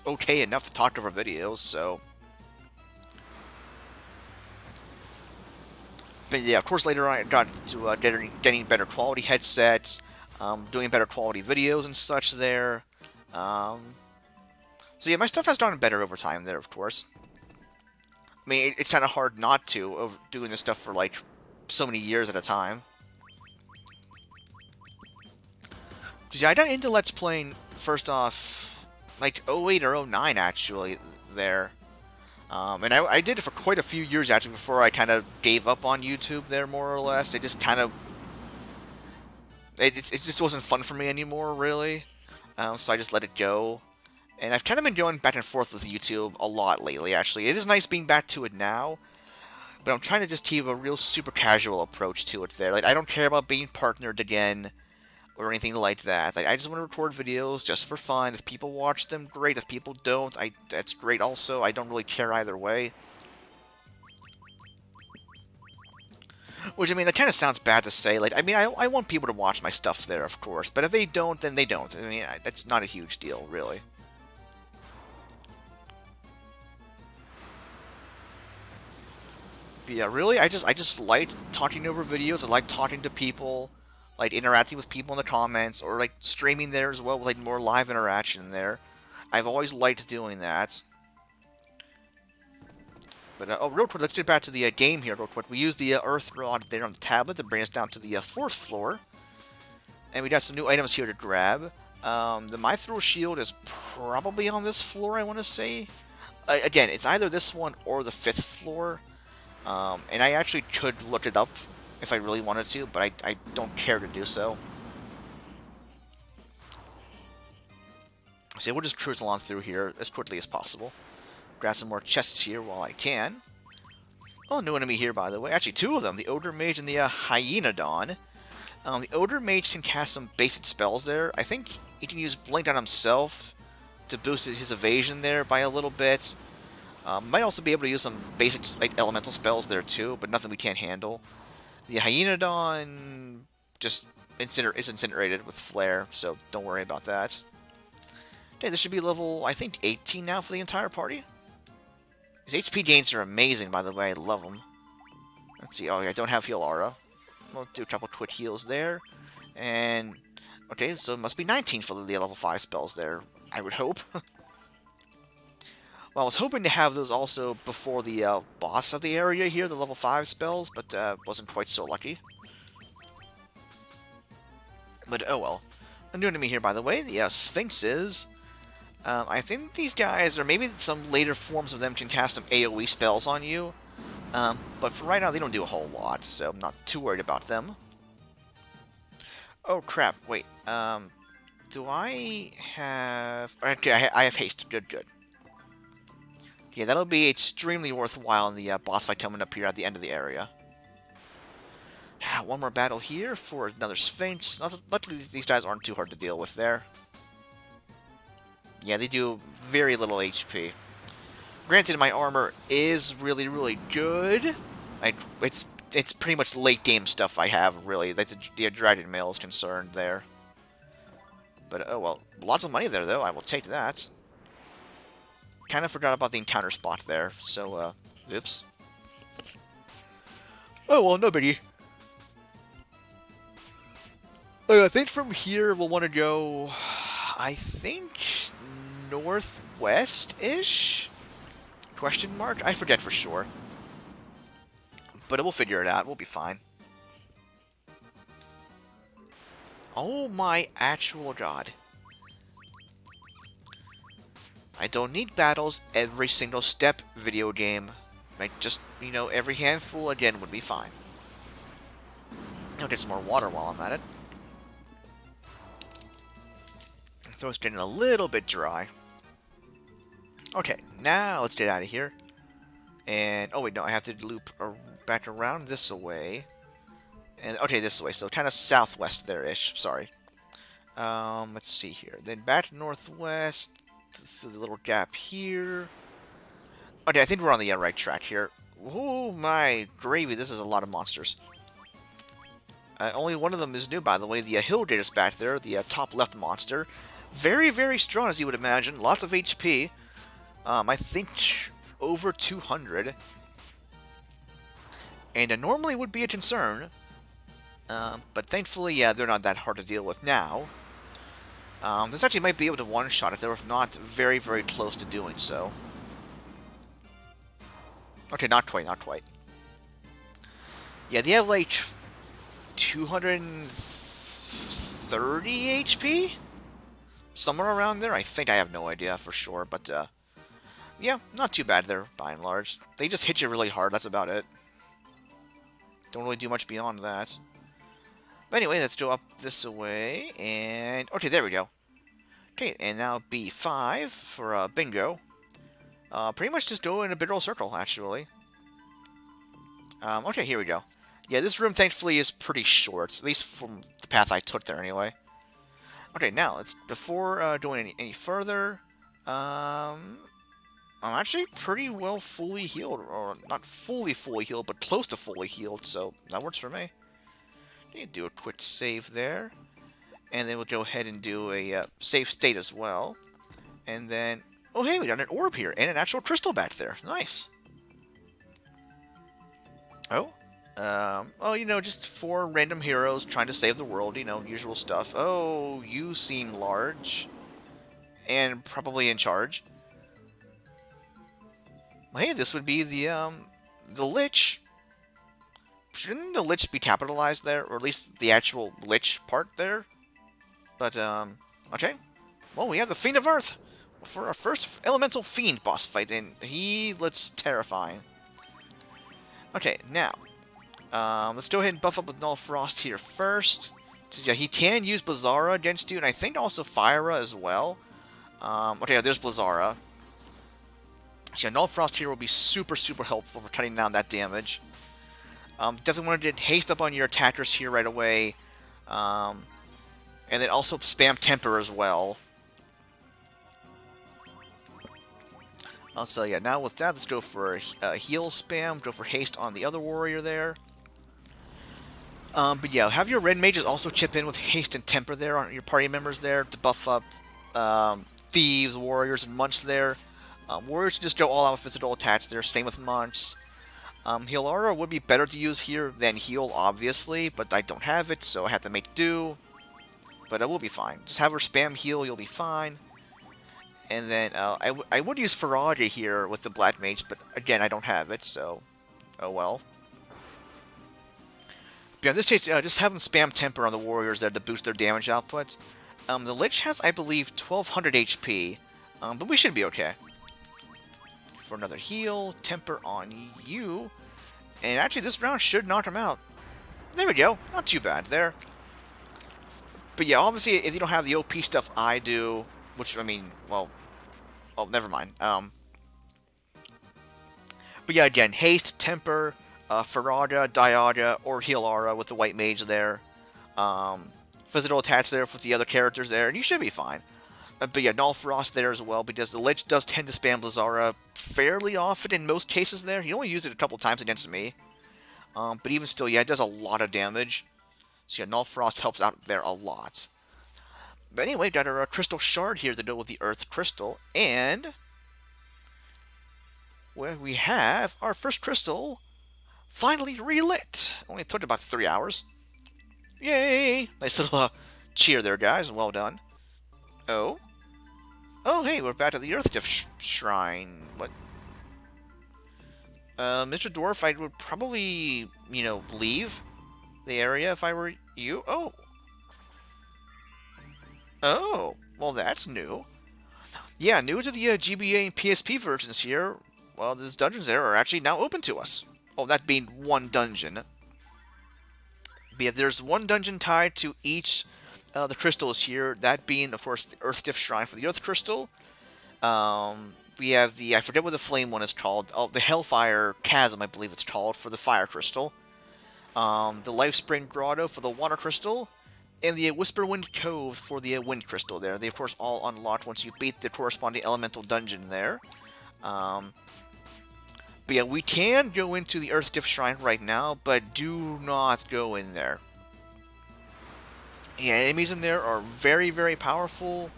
Speaker 1: okay enough to talk over videos, so. But yeah, of course, later on I got to getting better quality headsets, doing better quality videos and such there. So yeah, my stuff has gotten better over time there, of course. I mean, it's kind of hard not to, over doing this stuff for like so many years at a time. Because yeah, I got into Let's Playing first off, like 08 or 09 actually, there. And I did it for quite a few years actually before I kind of gave up on YouTube there, more or less. It just kind of, it just wasn't fun for me anymore, really. So I just let it go. And I've kind of been going back and forth with YouTube a lot lately, actually. It is nice being back to it now, but I'm trying to just keep a real super casual approach to it there. Like, I don't care about being partnered again or anything like that. Like, I just want to record videos just for fun. If people watch them, great. If people don't, that's great also. I don't really care either way. Which, I mean, that kind of sounds bad to say. Like, I mean, I want people to watch my stuff there, of course. But if they don't, then they don't. I mean, that's not a huge deal, really. But yeah, really, I just like talking over videos. I like talking to people, like interacting with people in the comments, or like streaming there as well with like more live interaction there. I've always liked doing that. But oh, real quick, let's get back to the game here real quick. We used the Earth Rod there on the tablet to bring us down to the 4th floor. And we got some new items here to grab. The Mithril Shield is probably on this floor, I want to say. Again, it's either this one or the 5th floor. And I actually could look it up if I really wanted to, but I don't care to do so. So we'll just cruise along through here as quickly as possible. Grab some more chests here while I can. Oh, new enemy here, by the way. Actually, 2 of them. The Ogre Mage and the Hyenodon. The Ogre Mage can cast some basic spells there. I think he can use Blink on himself to boost his evasion there by a little bit. Might also be able to use some basic like elemental spells there too, but nothing we can't handle. The Hyenodon just is incinerated with Flare, so don't worry about that. Okay, this should be level, I think, 18 now for the entire party. His HP gains are amazing, by the way. I love them. Let's see. Oh, yeah, I don't have Heal Aura. We'll do a couple quick heals there. And, okay, so it must be 19 for the level 5 spells there, I would hope. Well, I was hoping to have those also before the boss of the area here, the level 5 spells, but wasn't quite so lucky. But oh well. A new enemy here, by the way, the Sphinxes. I think these guys, or maybe some later forms of them, can cast some AoE spells on you. But for right now, they don't do a whole lot, so I'm not too worried about them. Oh crap, wait. Do I have... Okay, I have haste. Good, good. Yeah, that'll be extremely worthwhile in the boss fight coming up here at the end of the area. One more battle here for another Sphinx. Luckily, these guys aren't too hard to deal with there. Yeah, they do very little HP. Granted, my armor is really, really good. It's pretty much late game stuff I have, really. Like the Dragon Mail is concerned there. But, oh well. Lots of money there, though. I will take that. Kind of forgot about the encounter spot there, so, oops. Oh, well, no biggie. I think from here we'll want to go, I think, northwest-ish? Question mark? I forget for sure. But we'll figure it out. We'll be fine. Oh my actual god. I don't need battles every single step, video game. Like, just, you know, every handful again would be fine. I'll get some more water while I'm at it. Throat's getting a little bit dry. Okay, now let's get out of here. And, oh wait, no, I have to loop back around this way. And, okay, this way, so kind of southwest there-ish, sorry. Let's see here. Then back northwest, through the little gap here. Okay, I think we're on the right track here. Oh my gravy, this is a lot of monsters. Only one of them is new, by the way. The Hill Gator's back there, the top left monster. Very, very strong, as you would imagine. Lots of HP. I think over 200. And normally would be a concern. But thankfully, yeah, they're not that hard to deal with now. This actually might be able to one-shot it, if not very, very close to doing so. Okay, not quite, not quite. Yeah, they have like 230 HP? Somewhere around there? I think. I have no idea for sure, but yeah, not too bad there, by and large. They just hit you really hard, that's about it. Don't really do much beyond that. But anyway, let's go up this way, and... okay, there we go. Okay, and now B5 for bingo. Pretty much just go in a big old circle, actually. Okay, here we go. Yeah, this room, thankfully, is pretty short, at least from the path I took there, anyway. Okay, now, let's, before going any further, I'm actually pretty well fully healed, or not fully healed, but close to fully healed, so that works for me. You do a quick save there, and then we'll go ahead and do a save state as well. And then, oh hey, we got an orb here, and an actual crystal back there. Nice. Oh, oh, you know, just 4 random heroes trying to save the world, you know, usual stuff. Oh, you seem large, and probably in charge. Well, hey, this would be the Lich. Shouldn't the Lich be capitalized there, or at least the actual Lich part there? But, okay. Well, we have the Fiend of Earth for our first Elemental Fiend boss fight, and he looks terrifying. Okay, now, let's go ahead and buff up with Null Frost here first. So, yeah, he can use Blizzara against you, and I think also Fyra as well. Okay, yeah, there's Blizzara. So, yeah, Null Frost here will be super, super helpful for cutting down that damage. Definitely want to get haste up on your attackers here right away. And then also spam Temper as well. So yeah, now with that, let's go for heal spam. Go for haste on the other warrior there. But yeah, have your red mages also chip in with haste and temper there on your party members there to buff up thieves, warriors, and monks there. Warriors just go all out with physical attacks there. Same with monks. Heal Aura would be better to use here than heal, obviously, but I don't have it, so I have to make do. But it will be fine. Just have her spam heal, you'll be fine. And then I would use Ferrari here with the Black Mage, but again, I don't have it, so oh well. But yeah, in this case, just have them spam Temper on the warriors there to boost their damage output. The Lich has, I believe, 1200 HP, but we should be okay. For another heal, Temper on you. And actually, this round should knock him out. There we go. Not too bad there. But yeah, obviously, if you don't have the OP stuff I do, which, I mean, well, oh, never mind. But yeah, again, haste, temper, Farada, Diada, or Healara with the White Mage there. Physical attached there with the other characters there, and you should be fine. But yeah, Null Frost there as well, because the Lich does tend to spam Blizzara fairly often in most cases there. He only used it a couple times against me. But even still, yeah, it does a lot of damage. So yeah, Null Frost helps out there a lot. But anyway, got our Crystal Shard here to go with the Earth Crystal, and where we have our first crystal finally relit. Only took about 3 hours. Yay! Nice little cheer there, guys, and well done. Oh? Oh, hey, we're back at the Earth Gift Shrine. What? Mr. Dwarf, I would probably, leave the area if I were you. Oh. Oh. Well, that's new. Yeah, new to the GBA and PSP versions here. Well, these dungeons there are actually now open to us. Oh, that being one dungeon. But yeah, there's one dungeon tied to each the crystals here. That being, of course, the Earth Gift Shrine for the Earth Crystal. We have the, I forget what the flame one is called. Oh, the Hellfire Chasm, I believe it's called, for the Fire Crystal. The Lifespring Grotto for the Water Crystal. And the Whisperwind Cove for the Wind Crystal there. They, of course, all unlocked once you beat the corresponding elemental dungeon there. But yeah, we can go into the Earth Gift Shrine right now, but do not go in there. Yeah, enemies in there are very, very powerful.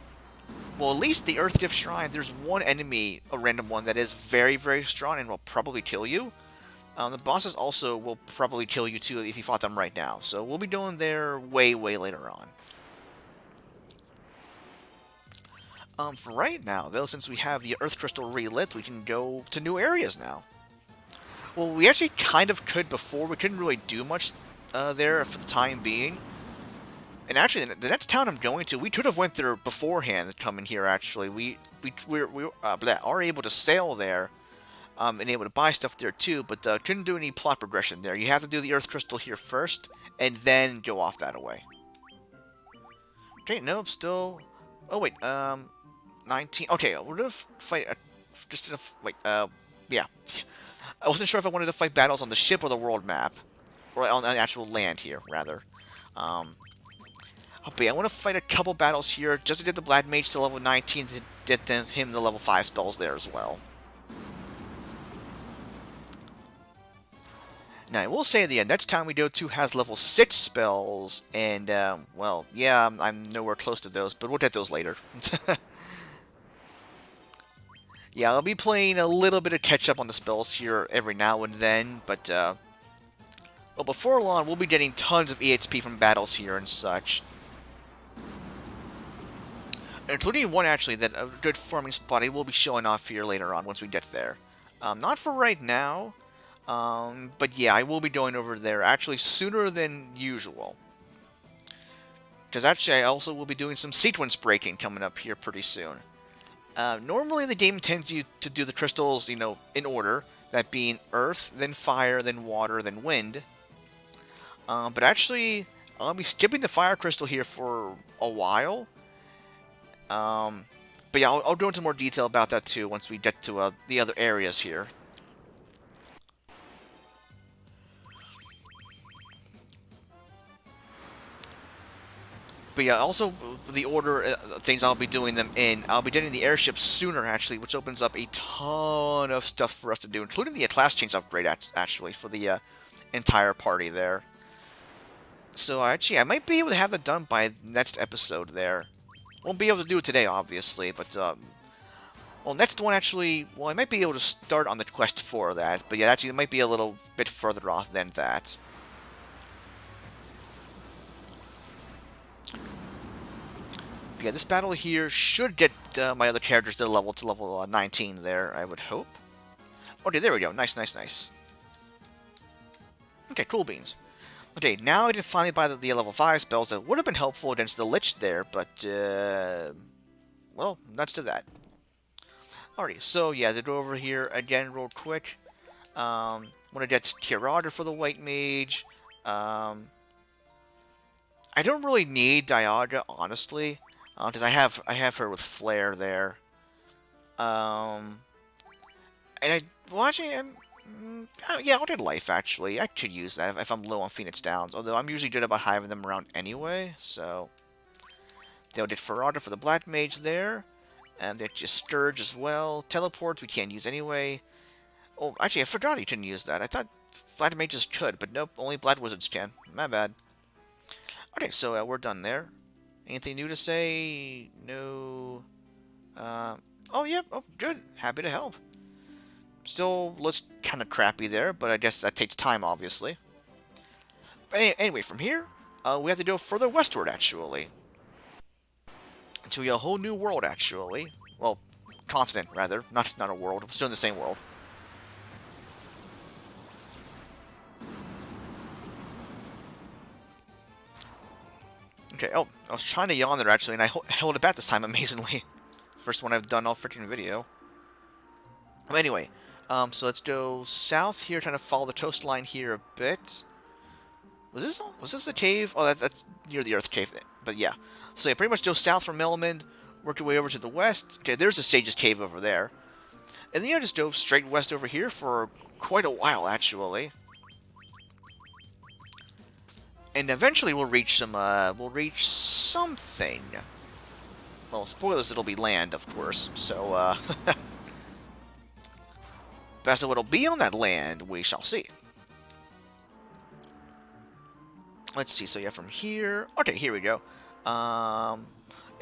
Speaker 1: Well, at least the Earth Gift Shrine, there's one enemy, a random one, that is very, very strong and will probably kill you. The bosses also will probably kill you too if you fought them right now. So we'll be doing there way, way later on. For right now, though, since we have the Earth Crystal relit, we can go to new areas now. Well, we actually kind of could before. We couldn't really do much there for the time being. And actually, the next town I'm going to, we could have went there beforehand coming here, actually. We are able to sail there. And able to buy stuff there too, but couldn't do any plot progression there. You have to do the Earth Crystal here first, and then go off that way. Okay, nope, still... Oh, wait, 19... Okay, we're gonna fight... yeah. I wasn't sure if I wanted to fight battles on the ship or the world map. Or on the actual land here, rather. But yeah, I want to fight a couple battles here, just to get the Black Mage to level 19, to get him the level 5 spells there as well. Now, I will say the next town we go to has level 6 spells, and, well, yeah, I'm nowhere close to those, but we'll get those later. Yeah, I'll be playing a little bit of catch-up on the spells here every now and then, but, well, before long, we'll be getting tons of EXP from battles here and such. Including one, actually, that a good farming spot I will be showing off here later on once we get there. Not for right now. But yeah, I will be going over there actually sooner than usual. Because actually I also will be doing some sequence breaking coming up here pretty soon. Normally the game tends you to do the crystals, in order. That being Earth, then Fire, then Water, then Wind. But actually, I'll be skipping the Fire Crystal here for a while. But yeah, I'll go into more detail about that too once we get to the other areas here. But yeah, also the order things I'll be doing them in. I'll be getting the airship sooner, actually, which opens up a ton of stuff for us to do, including the class change upgrade, actually, for the entire party there. So actually, I might be able to have that done by next episode there. Won't be able to do it today, obviously, but well, next one actually, well, I might be able to start on the quest for that, but yeah, actually, it might be a little bit further off than that. But yeah, this battle here should get my other characters to level 19 there, I would hope. Okay, there we go. Nice, nice, nice. Okay, cool beans. Okay, now I can finally buy the level 5 spells that would have been helpful against the Lich there, but, well, nuts to that. Alrighty, so yeah, to go over here again real quick. Want to get Kirada for the White Mage. I don't really need Diaga, honestly. Because I have her with Flare there. And well, actually, Yeah, I'll get life, actually. I could use that if I'm low on Phoenix Downs, although I'm usually good about having them around anyway, so... They'll get Ferrata for the Black Mage there, and they'll just Scourge as well. Teleport, we can't use anyway. Oh, actually, I forgot you couldn't use that. I thought Black Mages could, but nope, only Black Wizards can. My bad. Okay, so we're done there. Anything new to say? No... oh, yeah, oh, good. Happy to help. Still looks kind of crappy there, but I guess that takes time, obviously. But anyway, from here, we have to go further westward, actually. To a whole new world, actually. Well, continent, rather. Not a world. We're still in the same world. Okay, oh, I was trying to yawn there, actually, and I held it back this time, amazingly. First one I've done all freaking video. Anyway, so let's go south here, trying to follow the coastline here a bit. Was this the cave? Oh, that's near the Earth Cave. But yeah, so yeah, pretty much go south from Melmond, work your way over to the west. Okay, there's the Sage's Cave over there, and then you just go straight west over here for quite a while, actually. And eventually we'll reach something. Well, spoilers, it'll be land, of course. So, as to what'll be on that land, we shall see. Let's see, so yeah, from here... Okay, here we go. Yeah,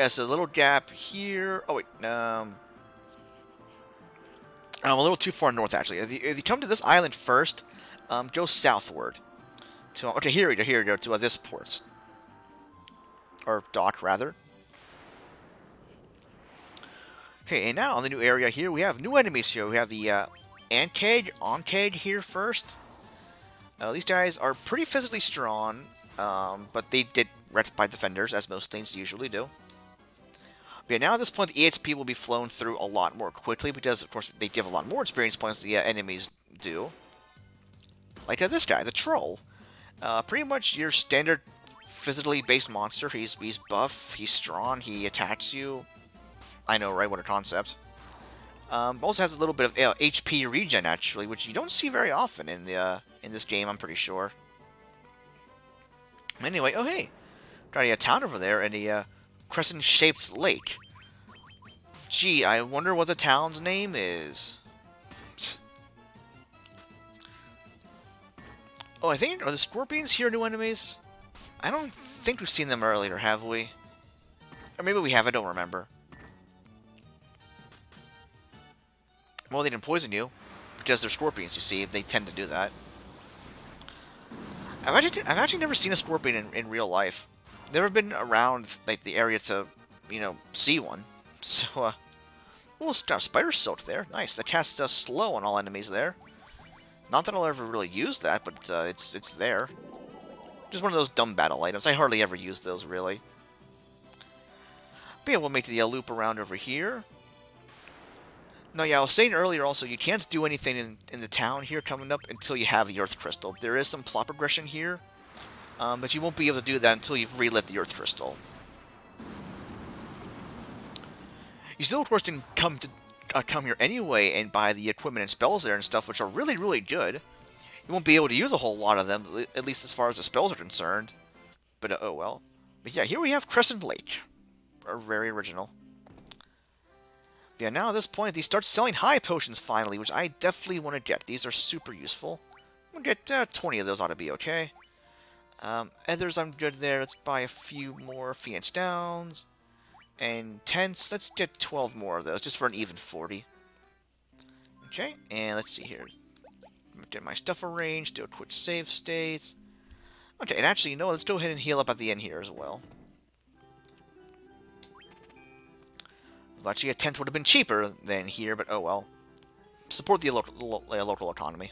Speaker 1: so a little gap here... Oh, wait, I'm a little too far north, actually. If you come to this island first, go southward. Okay, here we go, to this port. Or dock, rather. Okay, and now on the new area here, we have new enemies here. We have the Oncade here first. These guys are pretty physically strong, but they did rectify defenders, as most things usually do. But yeah, now at this point, the EXP will be flown through a lot more quickly, because, of course, they give a lot more experience points than the enemies do. Like this guy, the Troll. Pretty much your standard physically based monster. He's buff, he's strong, he attacks you. I know, right? What a concept. Also has a little bit of HP regen, actually, which you don't see very often in this game, I'm pretty sure. Anyway, oh hey, got a town over there and a crescent-shaped lake. Gee, I wonder what the town's name is. Oh, I think, are the scorpions here new enemies? I don't think we've seen them earlier, have we? Or maybe we have, I don't remember. Well, they didn't poison you, because they're scorpions, you see. They tend to do that. I've actually never seen a scorpion in real life. Never been around, like, the area to, you know, see one. So, oh, it's got a spider silk there. Nice. That casts slow on all enemies there. Not that I'll ever really use that, but it's there. Just one of those dumb battle items. I hardly ever use those, really. But yeah, we'll make the loop around over here. Now, yeah, I was saying earlier also, you can't do anything in the town here coming up until you have the Earth Crystal. There is some plot progression here, but you won't be able to do that until you've relit the Earth Crystal. You still, of course, can come here anyway and buy the equipment and spells there and stuff, which are really, really good. You won't be able to use a whole lot of them, at least as far as the spells are concerned. But, oh well. But yeah, here we have Crescent Lake. Very original. Yeah, now at this point, they start selling high potions finally, which I definitely want to get. These are super useful. We'll get 20 of those, ought to be okay. Others, I'm good there. Let's buy a few more Phoenix Downs. And tents, let's get 12 more of those, just for an even 40. Okay, and let's see here. Get my stuff arranged, do a quick save states. Okay, and actually, you know, let's go ahead and heal up at the end here as well. Actually, a tent would have been cheaper than here, but oh well. Support the local economy.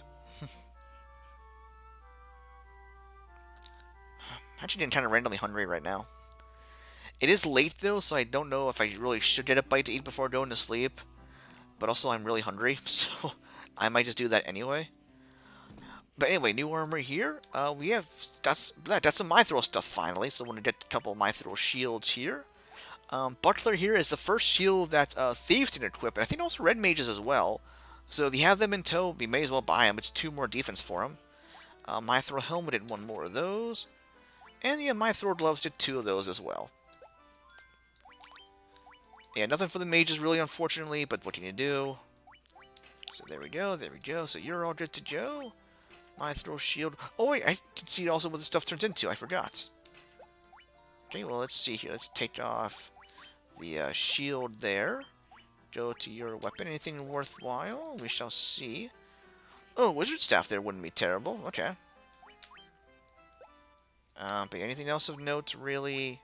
Speaker 1: Actually, getting kind of randomly hungry right now. It is late, though, so I don't know if I really should get a bite to eat before going to sleep. But also, I'm really hungry, so I might just do that anyway. But anyway, new armor here. We have... That's some Mithril stuff, finally, so I'm going to get a couple of Mithril shields here. Buckler here is the first shield that Thieves didn't equip, and I think also Red Mages as well. So if you have them in tow, we may as well buy them. It's 2 more defense for them. Mithril Helmet did 1 more of those. And the Mithril Gloves did 2 of those as well. Yeah, nothing for the mages really, unfortunately, but what can you do? So there we go, there we go. So you're all good to go. Mithril Shield. Oh wait, I can see also what this stuff turns into. I forgot. Okay, well let's see here. Let's take off the shield there. Go to your weapon. Anything worthwhile? We shall see. Oh, Wizard Staff there wouldn't be terrible. Okay. But anything else of note, really?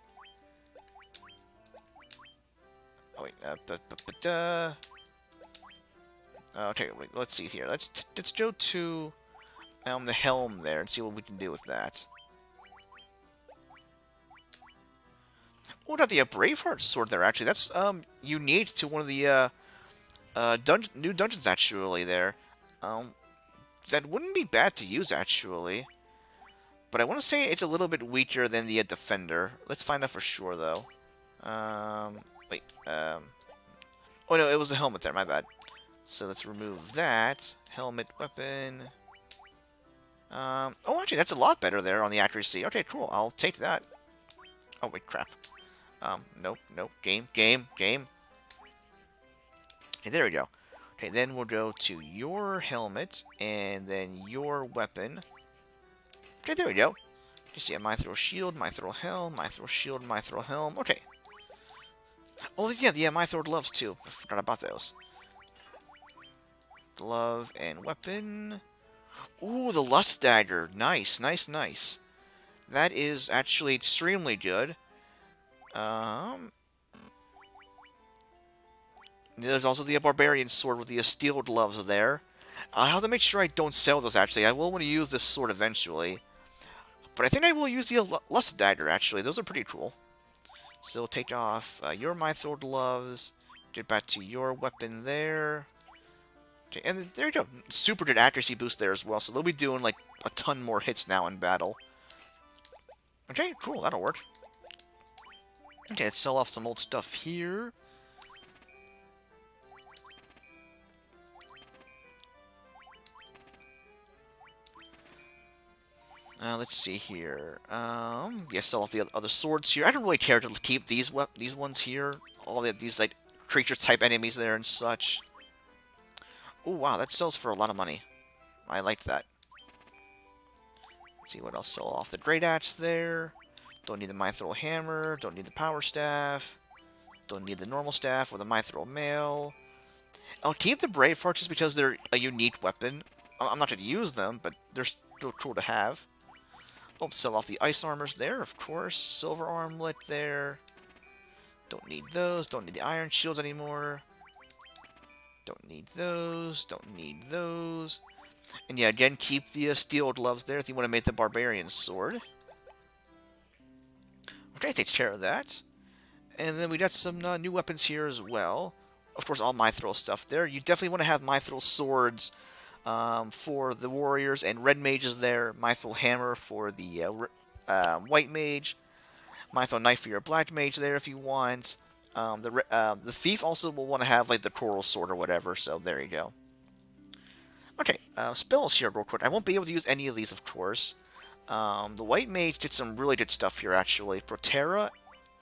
Speaker 1: Oh, wait. Okay, wait, let's see here. Let's go to the helm there and see what we can do with that. Oh, got the Braveheart sword there, actually. That's unique to one of the new dungeons, actually, there. That wouldn't be bad to use, actually. But I want to say it's a little bit weaker than the Defender. Let's find out for sure, though. Wait, oh no, it was the helmet there, my bad. So let's remove that. Helmet, weapon. Oh, actually, that's a lot better there on the accuracy. Okay, cool, I'll take that. Oh, wait, crap. Nope, nope, game. Okay, there we go. Okay, then we'll go to your helmet, and then your weapon. Okay, there we go. You see a Mithril Shield, Mithril Helm, Mithril Shield, Mithril Helm. Okay. Oh, yeah, the Mithril Gloves, too. I forgot about those. Glove and weapon. Ooh, the Lust Dagger. Nice. That is actually extremely good. There's also the Barbarian Sword with the steel gloves there. I'll have to make sure I don't sell those, actually. I will want to use this sword eventually. But I think I will use the Lust Dagger, actually. Those are pretty cool. So take off your Mithril Gloves. Get back to your weapon there. Okay, and there you go. Super good accuracy boost there as well. So they'll be doing, like, a ton more hits now in battle. Okay, cool. That'll work. Okay, let's sell off some old stuff here. Let's see here. Yeah, sell off the other swords here. I don't really care to keep these ones here. All these like creature type enemies there and such. Oh wow, that sells for a lot of money. I like that. Let's see what else sell off. The Great Axe there. Don't need the Mithril Hammer. Don't need the Power Staff. Don't need the normal staff or the Mithril Mail. I'll keep the Braveheart just because they're a unique weapon. I'm not going to use them, but they're still cool to have. Oh, sell off the ice armors there, of course. Silver armlet there. Don't need those. Don't need the iron shields anymore. Don't need those. Don't need those. And yeah, again, keep the steel gloves there if you want to make the barbarian sword. Okay, takes care of that. And then we got some new weapons here as well. Of course, all Mithril stuff there. You definitely want to have Mithril swords for the warriors and red mages there. Mithril hammer for the white mage. Mithril knife for your black mage there if you want. The thief also will want to have like the coral sword or whatever. So there you go. Okay, spells here real quick. I won't be able to use any of these, of course. The white mage did some really good stuff here actually. Protera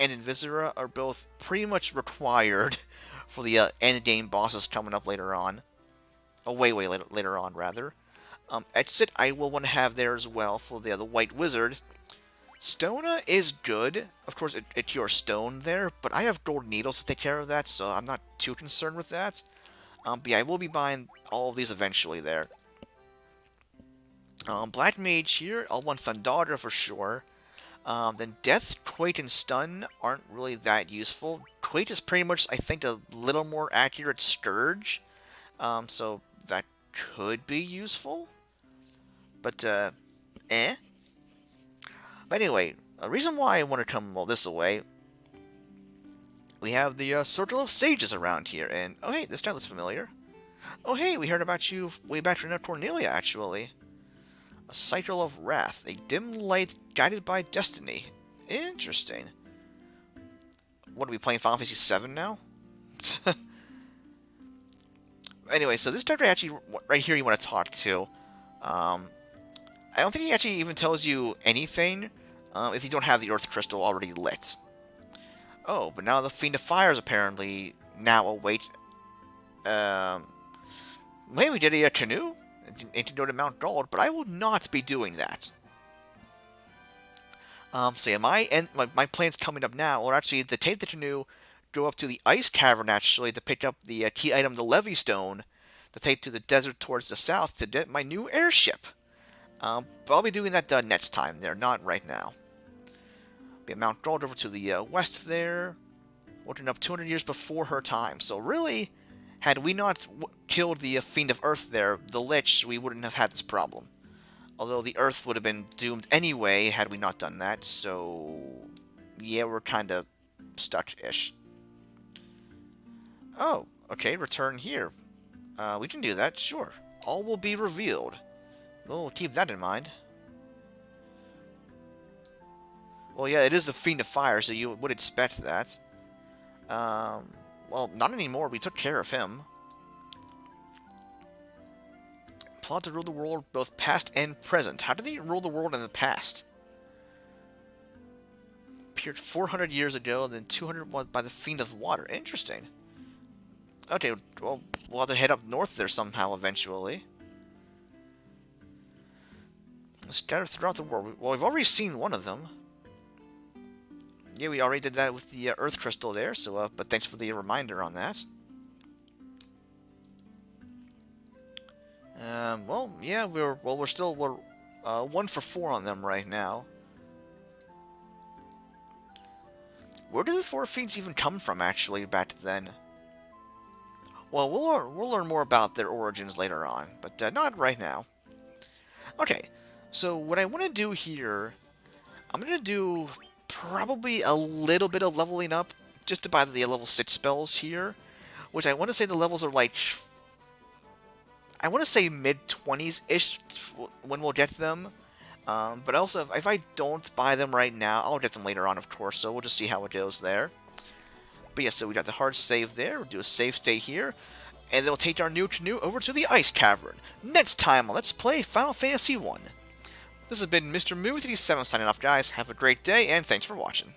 Speaker 1: and Invisora are both pretty much required for the end game bosses coming up later on. Oh, way later on, rather. Exit, I will want to have there as well for the White Wizard. Stona is good. Of course, it's your stone there, but I have gold needles to take care of that, so I'm not too concerned with that. But yeah, I will be buying all of these eventually there. Black Mage here, I'll want Thundara for sure. Then Death, Quake, and Stun aren't really that useful. Quake is pretty much, I think, a little more accurate Scourge. So that could be useful. But, eh. But anyway, a reason why I want to come all this away, we have the Circle of Sages around here, and, oh hey, this guy looks familiar. Oh hey, we heard about you way back from Cornelia, actually. A Cycle of Wrath, a dim light guided by destiny. Interesting. What, are we playing Final Fantasy VII now? Anyway, so this character actually, right here, you want to talk to. Um, I don't think he actually even tells you anything if you don't have the Earth Crystal already lit. Oh, but now the Fiend of Fire is apparently now await. Um, maybe we did a canoe? Antidote to Mount Gold, but I will not be doing that. So yeah, my plans coming up now are actually to take the canoe, go up to the Ice Cavern actually to pick up the key item, the Levy Stone, to take to the desert towards the south to get my new airship. But I'll be doing that next time there, not right now. Be Mount Gold over to the west there, working up 200 years before her time. So really, had we not killed the Fiend of Earth there, the Lich, we wouldn't have had this problem. Although the Earth would have been doomed anyway had we not done that, so yeah, we're kind of stuck-ish. Oh, okay, return here. We can do that, sure. All will be revealed. We'll keep that in mind. Well, yeah, it is the Fiend of Fire, so you would expect that. Well, not anymore. We took care of him. Plot to rule the world both past and present. How did he rule the world in the past? Appeared 400 years ago, then 200 was by the Fiend of Water. Interesting. Okay, well, we'll have to head up north there somehow eventually. Scattered throughout the world. Well, we've already seen one of them. Yeah, we already did that with the Earth Crystal there, so, but thanks for the reminder on that. Well, yeah, we're 1 for 4 on them right now. Where do the 4 fiends even come from, actually, back then? Well, we'll learn more about their origins later on, but not right now. Okay, so what I want to do here, I'm going to do probably a little bit of leveling up, just to buy the level 6 spells here, which I want to say the levels are like, I want to say mid-20s-ish when we'll get them. But also, if I don't buy them right now, I'll get them later on, of course, so we'll just see how it goes there. But yeah, so we got the hard save there, we'll do a save stay here, and then we'll take our new canoe over to the Ice Cavern. Next time on Let's Play Final Fantasy 1. This has been Mr. Movie 7 signing off, guys. Have a great day, and thanks for watching.